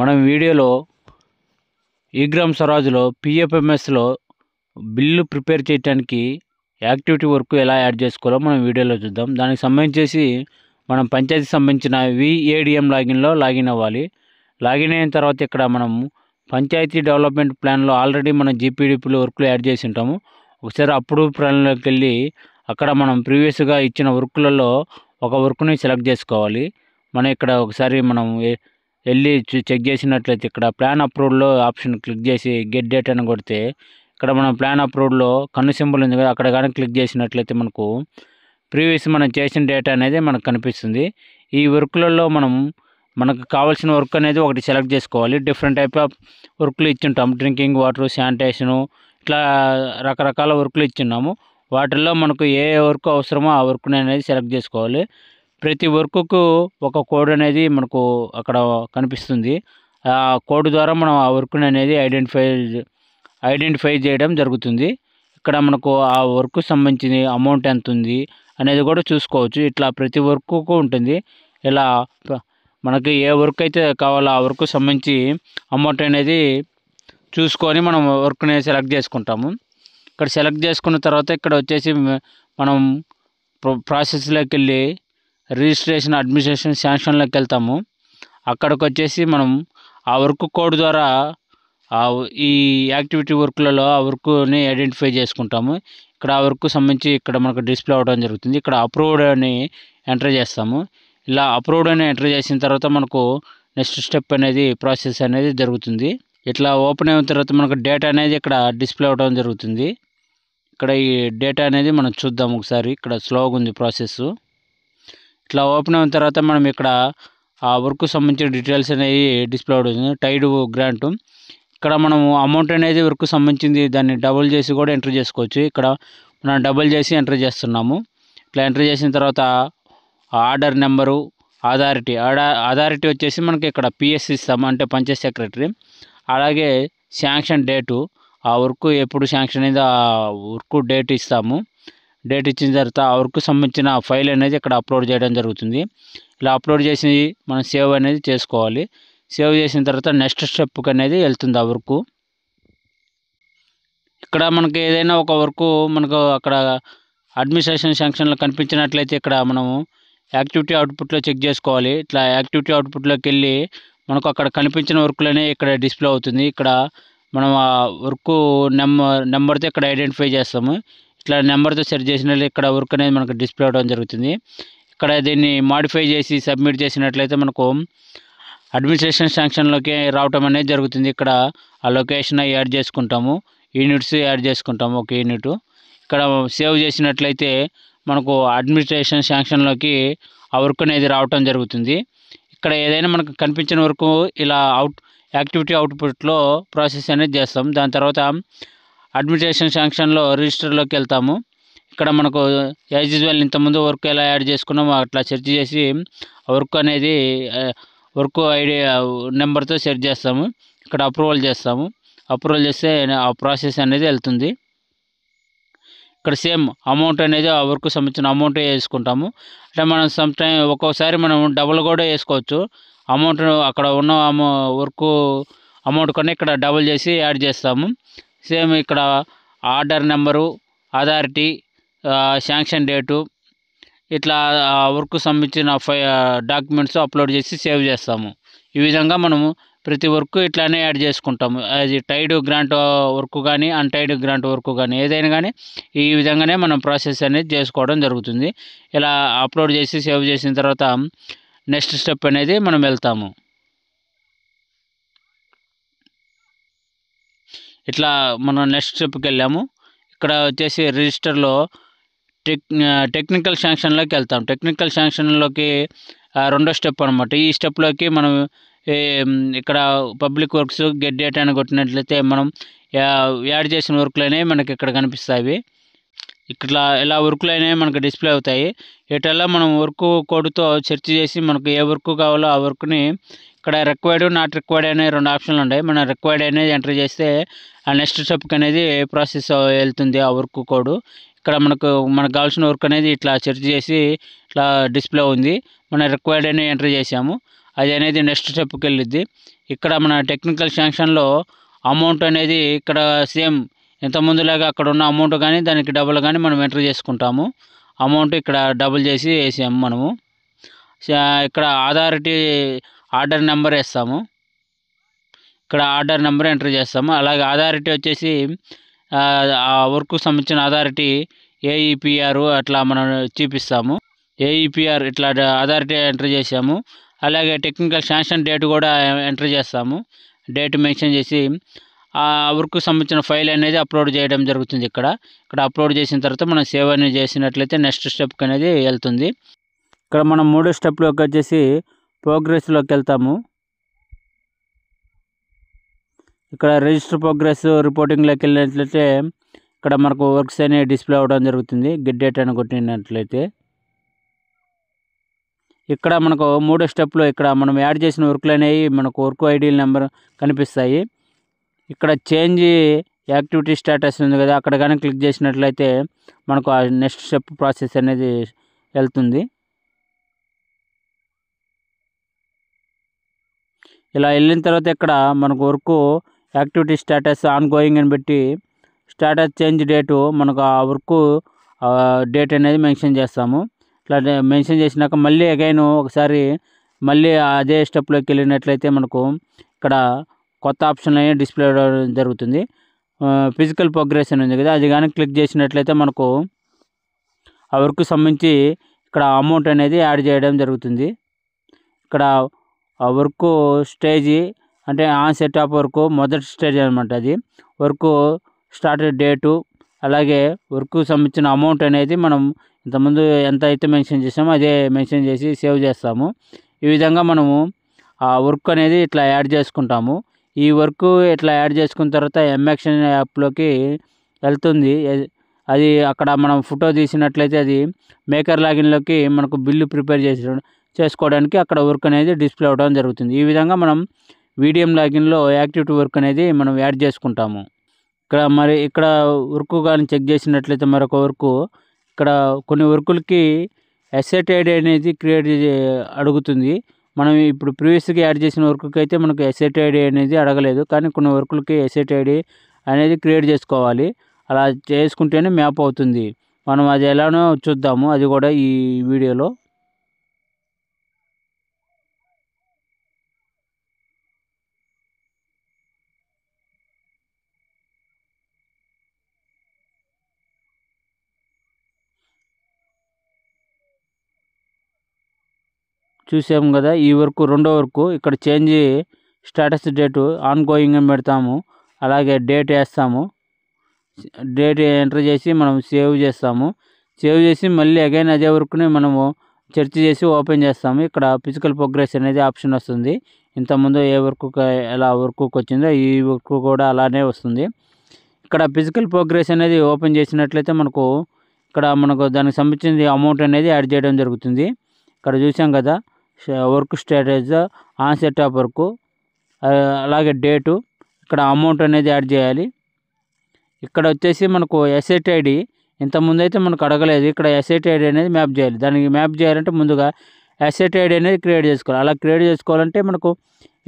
మనం వీడియోలో ఈగ్రామ్ స్వరాజ్లో పిఎఫ్ఎంఎస్లో bill prepare చేయడానికి యాక్టివిటీ వర్క్ ఎలా యాడ్ చేసుకోవాలో మనం వీడియోలో చూద్దాం. దానికి సంబంధించి మనం పంచాయతీకి సంబంధించిన విఏడిఎం లాగిన్లో లాగిన్ అవ్వాలి. లాగిన్ అయిన తర్వాత ఇక్కడ మనం పంచాయతీ డెవలప్మెంట్ ప్లాన్లో ఆల్రెడీ మనం జీపీడీపీలో వర్క్లు యాడ్ చేసి ఉంటాము. ఒకసారి అప్రూవ్ ప్లాన్లోకి వెళ్ళి అక్కడ మనం ప్రీవియస్గా ఇచ్చిన వర్కులలో ఒక వర్క్ని సెలెక్ట్ చేసుకోవాలి. మనం ఇక్కడ ఒకసారి మనం వెళ్ళి చెక్ చేసినట్లయితే ఇక్కడ ప్లాన్ అప్రూవ్డ్లో ఆప్షన్ క్లిక్ చేసి గెట్ డేట్ అని కొడితే ఇక్కడ మనం ప్లాన్ అప్రూవ్డ్లో కన్ను సింబల్ ఉంది కదా, అక్కడ కానీ క్లిక్ చేసినట్లయితే మనకు ప్రీవియస్ మనం చేసిన డేటా అనేది మనకు కనిపిస్తుంది. ఈ వర్క్లలో మనకు కావాల్సిన వర్క్ అనేది ఒకటి సెలెక్ట్ చేసుకోవాలి. డిఫరెంట్ టైప్ ఆఫ్ వర్క్లు ఇచ్చింటాం. డ్రింకింగ్ వాటర్, శానిటేషను, ఇట్లా రకరకాల వర్క్లు ఇచ్చున్నాము. వాటిల్లో మనకు ఏ వర్క్ అవసరమో ఆ వర్క్ని అనేది సెలెక్ట్ చేసుకోవాలి. ప్రతి వర్క్కు ఒక కోడ్ అనేది మనకు అక్కడ కనిపిస్తుంది. ఆ కోడ్ ద్వారా మనం ఆ వర్క్ని అనేది ఐడెంటిఫై చేయడం జరుగుతుంది. ఇక్కడ మనకు ఆ వర్క్ సంబంధించిన అమౌంట్ ఎంత ఉంది అనేది కూడా చూసుకోవచ్చు. ఇట్లా ప్రతి వర్క్కు ఉంటుంది. ఇలా మనకి ఏ వర్క్ అయితే కావాలో ఆ వర్క్ సంబంధించి అమౌంట్ అనేది చూసుకొని మనం వర్క్ని సెలెక్ట్ చేసుకుంటాము. ఇక్కడ సెలెక్ట్ చేసుకున్న తర్వాత ఇక్కడ వచ్చేసి మనం ప్రాసెస్లోకి వెళ్ళి రిజిస్ట్రేషన్, అడ్మినిస్ట్రేషన్, శాంక్షన్లోకి వెళ్తాము. అక్కడికి వచ్చేసి మనం ఆ వర్క్ కోడ్ ద్వారా ఈ యాక్టివిటీ వర్క్లలో ఆ వర్క్ని ఐడెంటిఫై చేసుకుంటాము. ఇక్కడ ఆ వర్క్ సంబంధించి ఇక్కడ మనకు డిస్ప్లే అవ్వడం జరుగుతుంది. ఇక్కడ అప్రూవ్డ్ అని ఎంటర్ చేస్తాము. ఇలా అప్రూవ్డ్ అని ఎంటర్ చేసిన తర్వాత మనకు నెక్స్ట్ స్టెప్ అనేది ప్రాసెస్ అనేది జరుగుతుంది. ఇట్లా ఓపెన్ అయిన తర్వాత మనకు డేటా అనేది ఇక్కడ డిస్ప్లే అవ్వడం జరుగుతుంది. ఇక్కడ ఈ డేటా అనేది మనం చూద్దాం ఒకసారి. ఇక్కడ స్లోగా ఉంది ప్రాసెస్. ఇట్లా ఓపెన్ అయిన తర్వాత మనం ఇక్కడ ఆ వర్క్ సంబంధించిన డీటెయిల్స్ అనేవి డిస్ప్లే అవుతుంది. టైడ్ గ్రాంట్, ఇక్కడ మనము అమౌంట్ అనేది వర్క్ సంబంధించింది దాన్ని డబుల్ చేసి కూడా ఎంటర్ చేసుకోవచ్చు. ఇక్కడ మనం డబుల్ చేసి ఎంటర్ చేస్తున్నాము. ఇట్లా ఎంటర్ చేసిన తర్వాత ఆర్డర్ నెంబరు, అథారిటీ వచ్చేసి మనకి ఇక్కడ పిఎస్ ఇస్తాము, అంటే పంచాయత్ సెక్రటరీ. అలాగే శాంక్షన్ డేటు, ఆ వర్క్ ఎప్పుడు శాంక్షన్ అయిందో ఆ వర్క్ డేట్ ఇస్తాము. డేట్ ఇచ్చిన తర్వాత ఆ వర్క్ సంబంధించిన ఫైల్ అనేది ఇక్కడ అప్లోడ్ చేయడం జరుగుతుంది. ఇలా అప్లోడ్ చేసి మనం సేవ్ అనేది చేసుకోవాలి. సేవ్ చేసిన తర్వాత నెక్స్ట్ స్టెప్కి అనేది వెళ్తుంది ఆ వర్క్. ఇక్కడ మనకి ఏదైనా ఒక వర్క్ మనకు అక్కడ అడ్మినిస్ట్రేషన్ శాంక్షన్లో కనిపించినట్లయితే ఇక్కడ మనము యాక్టివిటీ అవుట్పుట్లో చెక్ చేసుకోవాలి. ఇట్లా యాక్టివిటీ అవుట్పుట్లోకి వెళ్ళి మనకు అక్కడ కనిపించిన వర్క్లనే ఇక్కడ డిస్ప్లే అవుతుంది. ఇక్కడ మనం ఆ వర్క్ నెంబర్తో ఇక్కడ ఐడెంటిఫై చేస్తాము. ఇట్లా నెంబర్తో సెర్చ్ చేసినట్లయితే ఇక్కడ వర్క్ అనేది మనకు డిస్ప్లే అవ్వడం జరుగుతుంది. ఇక్కడ దీన్ని మాడిఫై చేసి సబ్మిట్ చేసినట్లయితే మనకు అడ్మినిస్ట్రేషన్ శాంక్షన్లోకి రావటం అనేది జరుగుతుంది. ఇక్కడ ఆ లొకేషన్ యాడ్ చేసుకుంటాము, యూనిట్స్ యాడ్ చేసుకుంటాము, ఒక యూనిట్. ఇక్కడ సేవ్ చేసినట్లయితే మనకు అడ్మినిస్ట్రేషన్ శాంక్షన్లోకి ఆ వర్క్ అనేది రావటం జరుగుతుంది. ఇక్కడ ఏదైనా మనకు కనిపించిన వరకు ఇలా యాక్టివిటీ అవుట్పుట్లో ప్రాసెస్ అనేది చేస్తాం. దాని తర్వాత అడ్మినిస్ట్రేషన్ శాంక్షన్లో రిజిస్టర్లోకి వెళ్తాము. ఇక్కడ మనకు యాజ్ యూజువల్ ఇంతకుముందు వర్క్ ఎలా యాడ్ చేసుకున్నామో అట్లా సెర్చ్ చేసి వర్క్ అనేది వర్క్ ఐడి నెంబర్తో సెర్చ్ చేస్తాము. ఇక్కడ అప్రూవల్ చేస్తాము. అప్రూవల్ చేస్తే ఆ ప్రాసెస్ అనేది వెళ్తుంది. ఇక్కడ సేమ్ అమౌంట్ అనేది ఆ వర్క్ సంబంధించిన అమౌంట్ వేసుకుంటాము. అంటే మనం ఒక్కోసారి మనం డబుల్ కూడా వేసుకోవచ్చు. అమౌంట్ అక్కడ ఉన్న వర్క్ అమౌంట్ కన్నా ఇక్కడ డబుల్ చేసి యాడ్ చేస్తాము. సేమ్ ఇక్కడ order number, authority, sanction date, ఇట్లా వర్క్ సంబంధించిన డాక్యుమెంట్స్ అప్లోడ్ చేసి సేవ్ చేస్తాము. ఈ విధంగా మనము ప్రతి వర్క్ ఇట్లానే యాడ్ చేసుకుంటాము. అది టైడ్ గ్రాంట్ వర్క్ కానీ అన్టైడ్ గ్రాంట్ వర్క్ కానీ ఏదైనా కానీ ఈ విధంగానే మనం ప్రాసెస్ అనేది చేసుకోవడం జరుగుతుంది. ఇలా అప్లోడ్ చేసి సేవ్ చేసిన తర్వాత నెక్స్ట్ స్టెప్ అనేది మనం వెళ్తాము. ఇట్లా మనం నెక్స్ట్ స్టెప్కి వెళ్ళాము. ఇక్కడ వచ్చేసి రిజిస్టర్లో టెక్నికల్ శాంక్షన్లోకి వెళ్తాం. టెక్నికల్ శాంక్షన్లోకి రెండో స్టెప్ అనమాట. ఈ స్టెప్లోకి మనం ఇక్కడ పబ్లిక్ వర్క్స్ గెట్ డేట్ అని కొట్టినట్లయితే మనం యాడ్ చేసిన వర్క్లు అనేవి మనకి ఇక్కడ కనిపిస్తాయి. ఇట్లా ఇలా వర్క్లు అనేవి మనకు డిస్ప్లే అవుతాయి. ఇట్లా మనం వర్క్ కోడ్తో సెర్చ్ చేసి మనకు ఏ వర్క్ కావాలో ఆ వర్క్ని ఇక్కడ రిక్వైర్డ్, నాట్ రిక్వైర్డ్ అనే రెండు ఆప్షన్లు ఉన్నాయి. మనం రిక్వైర్డ్ అనేది ఎంటర్ చేస్తే ఆ నెక్స్ట్ స్టెప్కి అనేది ప్రాసెస్ వెళ్తుంది ఆ వర్క్ కోడ్. ఇక్కడ మనకు కావాల్సిన వర్క్ అనేది ఇట్లా సెర్చ్ చేసి ఇట్లా డిస్ప్లే ఉంది. మనం రిక్వైర్డ్ అని ఎంటర్ చేసాము. అది అనేది నెక్స్ట్ స్టెప్కి వెళ్ళిద్ది. ఇక్కడ మన టెక్నికల్ శాంక్షన్లో అమౌంట్ అనేది ఇక్కడ సేమ్ ఇంతకుముందులాగా అక్కడ ఉన్న అమౌంట్ కానీ దానికి డబుల్ కానీ మనం ఎంటర్ చేసుకుంటాము. అమౌంట్ ఇక్కడ డబుల్ చేసి వేసాము మనము. ఇక్కడ ఆర్డర్ నెంబర్ వేస్తాము. ఇక్కడ ఆర్డర్ నెంబర్ ఎంటర్ చేస్తాము. అలాగే అథారిటీ వచ్చేసి ఆ వర్క్కు సంబంధించిన అథారిటీ AEPR అట్లా మనం చూపిస్తాము. AEPR ఇట్లా అథారిటీ ఎంటర్ చేసాము. అలాగే టెక్నికల్ శాంక్షన్ డేట్ కూడా ఎంటర్ చేస్తాము. డేట్ మెన్షన్ చేసి ఆ వర్క్కు సంబంధించిన ఫైల్ అనేది అప్లోడ్ చేయడం జరుగుతుంది. ఇక్కడ అప్లోడ్ చేసిన తర్వాత మనం సేవ్ అనేది చేసినట్లయితే నెక్స్ట్ స్టెప్కి అనేది వెళ్తుంది. ఇక్కడ మనం 3వ స్టెప్లోకి వచ్చేసి ప్రోగ్రెస్లోకి వెళ్తాము. ఇక్కడ రిజిస్టర్ ప్రోగ్రెస్ రిపోర్టింగ్లోకి వెళ్ళినట్లయితే ఇక్కడ మనకు వర్క్స్ అనేవి డిస్ప్లే అవ్వడం జరుగుతుంది. గెట్ డేట్ అని కొట్టినట్లయితే ఇక్కడ మనకు 3వ స్టెప్లో ఇక్కడ మనం యాడ్ చేసిన వర్క్లు అనేవి మనకు వర్క్ ID నెంబర్ కనిపిస్తాయి. ఇక్కడ చేంజ్ యాక్టివిటీ స్టేటస్ ఉంది కదా, అక్కడ కానీ క్లిక్ చేసినట్లయితే మనకు ఆ నెక్స్ట్ స్టెప్ ప్రాసెస్ అనేది వెళ్తుంది. ఇలా వెళ్ళిన తర్వాత ఇక్కడ మనకు work activity status on going అని పెట్టి స్టేటస్ చేంజ్ డేటు మనకు ఆ వర్క్ డేట్ అనేది మెన్షన్ చేస్తాము. ఇట్లా మెన్షన్ చేసినాక మళ్ళీ అగైన్ ఒకసారి మళ్ళీ అదే స్టెప్లోకి వెళ్ళినట్లయితే మనకు ఇక్కడ కొత్త ఆప్షన్ అనేది డిస్ప్లే అవ్వడం జరుగుతుంది. ఫిజికల్ ప్రోగ్రెస్ అని ఉంది కదా, అది కానీ క్లిక్ చేసినట్లయితే మనకు ఆ వర్క్కి సంబంధించి ఇక్కడ అమౌంట్ అనేది యాడ్ చేయడం జరుగుతుంది. ఇక్కడ ఆ వర్క్ స్టేజ్ అంటే ఆన్ సెట్ ఆఫ్ వర్క్ మొదటి స్టేజ్ అనమాట. అది వర్క్ స్టార్ట్ డేటు అలాగే వర్క్కు సంబంధించిన అమౌంట్ అనేది మనం ఇంతకుముందు ఎంత అయితే మెన్షన్ చేసామో అదే మెన్షన్ చేసి సేవ్ చేస్తాము. ఈ విధంగా మనము ఆ వర్క్ అనేది ఇట్లా యాడ్ చేసుకుంటాము. ఈ వర్క్ ఇట్లా యాడ్ చేసుకున్న తర్వాత MAction యాప్లోకి వెళ్తుంది. అది అక్కడ మనం ఫోటో తీసినట్లయితే అది మేకర్ లాగిన్లోకి మనకు బిల్లు ప్రిపేర్ చేసుకోవడానికి అక్కడ వర్క్ అనేది డిస్ప్లే అవ్వడం జరుగుతుంది. ఈ విధంగా మనం VDM లాగిన్లో యాక్టివిటీ వర్క్ అనేది మనం యాడ్ చేసుకుంటాము. ఇక్కడ వర్క్ కానీ చెక్ చేసినట్లయితే మరొక వర్క్ ఇక్కడ కొన్ని వర్కులకి అసెట్ ID అనేది క్రియేట్ అడుగుతుంది. మనం ఇప్పుడు ప్రీవియస్గా యాడ్ చేసిన వర్క్కి అయితే మనకు అసెట్ ID అనేది అడగలేదు, కానీ కొన్ని వర్కులకి అసెట్ ID అనేది క్రియేట్ చేసుకోవాలి. అలా చేసుకుంటేనే మ్యాప్ అవుతుంది. మనం అది ఎలానో చూద్దాము, అది కూడా ఈ వీడియోలో. చూసాము కదా, ఈ వర్క్ రెండో వర్క్. ఇక్కడ change status date on going అని పెడతాము. అలాగే డేట్ వేస్తాము. డేట్ ఎంటర్ చేసి మనం సేవ్ చేస్తాము. సేవ్ చేసి మళ్ళీ అగైన్ అదే వర్క్ని మనము సెర్చ్ చేసి ఓపెన్ చేస్తాము. ఇక్కడ ఫిజికల్ ప్రోగ్రెస్ అనేది ఆప్షన్ వస్తుంది. ఇంతకుముందు ఏ వర్క్ ఎలా వర్క్కి వచ్చిందో ఈ వర్క్ కూడా అలానే వస్తుంది. ఇక్కడ ఫిజికల్ ప్రోగ్రెస్ అనేది ఓపెన్ చేసినట్లయితే మనకు దానికి సంబంధించిన అమౌంట్ అనేది యాడ్ చేయడం జరుగుతుంది. ఇక్కడ చూసాం కదా, work status on set of work అలాగే డేటు, ఇక్కడ అమౌంట్ అనేది యాడ్ చేయాలి. ఇక్కడ వచ్చేసి మనకు అసెట్ ID ఇంతకుముందు అయితే మనకు అడగలేదు. ఇక్కడ అసెట్ ID అనేది మ్యాప్ చేయాలి. దానికి మ్యాప్ చేయాలంటే ముందుగా అసెట్ ID అనేది క్రియేట్ చేసుకోవాలి. అలా క్రియేట్ చేసుకోవాలంటే మనకు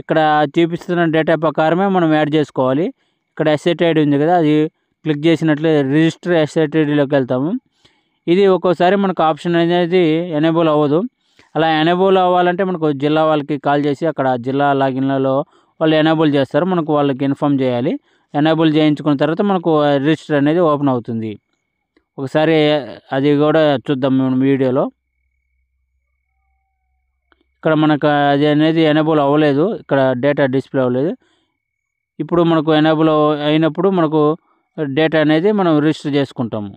ఇక్కడ చూపిస్తున్న డేటా ప్రకారమే మనం యాడ్ చేసుకోవాలి. ఇక్కడ అసెట్ ID ఉంది కదా, అది క్లిక్ చేసినట్లే రిజిస్టర్ అసెట్ IDలోకి వెళ్తాము. ఇది ఒక్కోసారి మనకు ఆప్షన్ అనేది ఎనేబుల్ అవ్వదు. అలా ఎనేబుల్ అవ్వాలంటే మనకు జిల్లా వాళ్ళకి కాల్ చేసి అక్కడ జిల్లా లాగిన్లలో వాళ్ళు ఎనేబుల్ చేస్తారు. మనకు వాళ్ళకి ఇన్ఫామ్ చేయాలి. ఎనేబుల్ చేయించుకున్న తర్వాత మనకు రిజిస్టర్ అనేది ఓపెన్ అవుతుంది. ఒకసారి అది కూడా చూద్దాం మనం వీడియోలో. ఇక్కడ మనకు అది అనేది ఎనేబుల్ అవ్వలేదు, ఇక్కడ డేటా డిస్ప్లే అవ్వలేదు. ఇప్పుడు మనకు ఎనేబుల్ అయినప్పుడు మనకు డేటా అనేది మనం రిజిస్టర్ చేసుకుంటాము.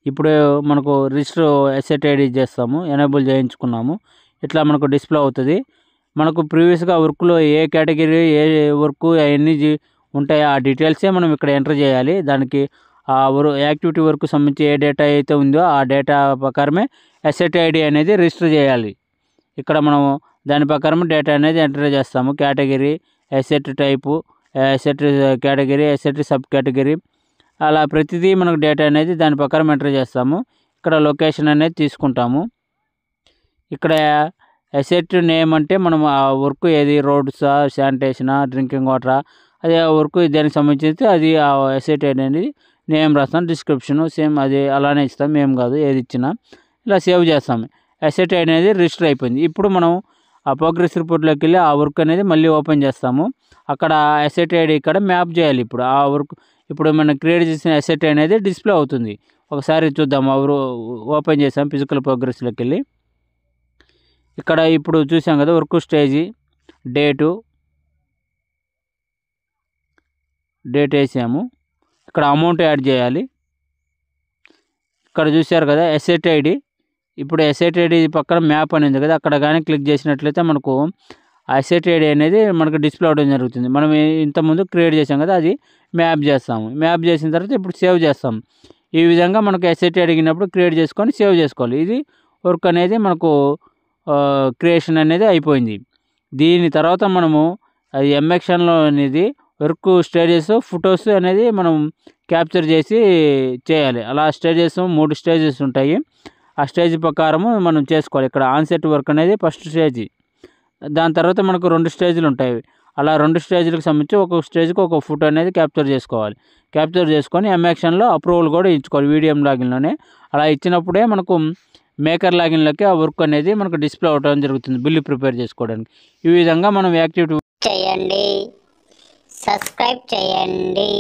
ఇప్పుడు మనకు రిజిస్టర్ అసెట్ ID చేస్తాము, ఎనేబుల్ చేయించుకున్నాము. ఇట్లా మనకు డిస్ప్లే అవుతుంది. మనకు ప్రీవియస్గా వర్క్లో ఏ కేటగిరీ ఏ వర్క్ అవన్నీ ఉంటాయో ఆ డీటెయిల్సే మనం ఇక్కడ ఎంటర్ చేయాలి. దానికి యాక్టివిటీ వర్క్ సంబంధించి ఏ డేటా అయితే ఉందో ఆ డేటా ప్రకారమే ఎస్ఎట్ ఐడి అనేది రిజిస్టర్ చేయాలి. ఇక్కడ మనం దాని ప్రకారం డేటా అనేది ఎంటర్ చేస్తాము. Category, asset type, asset category, asset sub category, అలా ప్రతిదీ మనకు డేటా అనేది దాని ప్రకారం ఎంటర్ చేస్తాము. ఇక్కడ లొకేషన్ అనేది తీసుకుంటాము. ఇక్కడ ఎస్ఎట్ నేమ్ అంటే మనం ఆ వర్క్ ఏది, రోడ్సా, శానిటేషనా, డ్రింకింగ్ వాటరా, అదే వర్క్ దానికి సంబంధించి అది ఆ ఎస్ఎట్ అనేది నేమ్ రాస్తాం. డిస్క్రిప్షను సేమ్ అది అలానే ఇస్తాం, ఏం కాదు ఏది ఇచ్చినా. ఇలా సేవ్ చేస్తాం. ఎస్ఎట్ అనేది రిజిస్టర్ అయిపోయింది. ఇప్పుడు మనం ఆ ప్రోగ్రెస్ రిపోర్ట్లోకి వెళ్ళి ఆ వర్క్ అనేది మళ్ళీ ఓపెన్ చేస్తాము. అక్కడ ఎస్ఎట్ ఐడి ఇక్కడ మ్యాప్ చేయాలి. ఇప్పుడు ఆ వర్క్ ఇప్పుడు మనం క్రియేట్ చేసిన ఎస్ఎట్ అనేది డిస్ప్లే అవుతుంది. ఒకసారి చూద్దాం. ఓపెన్ చేసాం ఫిజికల్ ప్రోగ్రెస్లోకి వెళ్ళి. ఇక్కడ ఇప్పుడు చూసాం కదా వర్క్ స్టేజీ, డేట్ వేసాము. ఇక్కడ అమౌంట్ యాడ్ చేయాలి. ఇక్కడ చూశారు కదా ఎస్ఎట్ ఐడి. ఇప్పుడు ఎస్ఎట్ ఐడి పక్కన మ్యాప్ అనేది కదా, అక్కడ కానీ క్లిక్ చేసినట్లయితే మనకు ఆ ఎస్ఎట్ ఐడి అనేది మనకు డిస్ప్లే అవడం జరుగుతుంది. మనం ఇంతకుముందు క్రియేట్ చేసాం కదా, అది మ్యాప్ చేస్తాము. మ్యాప్ చేసిన తర్వాత ఇప్పుడు సేవ్ చేస్తాం. ఈ విధంగా మనకు ఎస్ఎట్ అడిగినప్పుడు క్రియేట్ చేసుకొని సేవ్ చేసుకోవాలి. ఇది వర్క్ అనేది మనకు క్రియేషన్ అనేది అయిపోయింది. దీని తర్వాత మనము అది ఎంఎక్షన్లో అనేది వర్క్ స్టేజెస్, ఫొటోస్ అనేది మనం క్యాప్చర్ చేసి చేయాలి. అలా స్టేజెస్ 3 స్టేజెస్ ఉంటాయి. ఆ స్టేజ్ ప్రకారము మనం చేసుకోవాలి. ఇక్కడ ఆన్సెట్ వర్క్ అనేది ఫస్ట్ స్టేజ్. దాని తర్వాత మనకు 2 స్టేజ్లు ఉంటాయి. అలా 2 స్టేజ్లకు సంబంధించి ఒక్కొక్క స్టేజ్కి ఒక ఫోటో అనేది క్యాప్చర్ చేసుకోవాలి. క్యాప్చర్ చేసుకొని ఎంఎక్షన్లో అప్రూవల్ కూడా ఇచ్చుకోవాలి వీడియం లాగిన్లోనే. అలా ఇచ్చినప్పుడే మనకు మేకర్ లాగిన్లోకి ఆ వర్క్ అనేది మనకు డిస్ప్లే అవడం జరుగుతుంది బిల్లు ప్రిపేర్ చేసుకోవడానికి. ఈ విధంగా మనం యాక్టివిటీ చేయండి, సబ్స్క్రైబ్ చేయండి.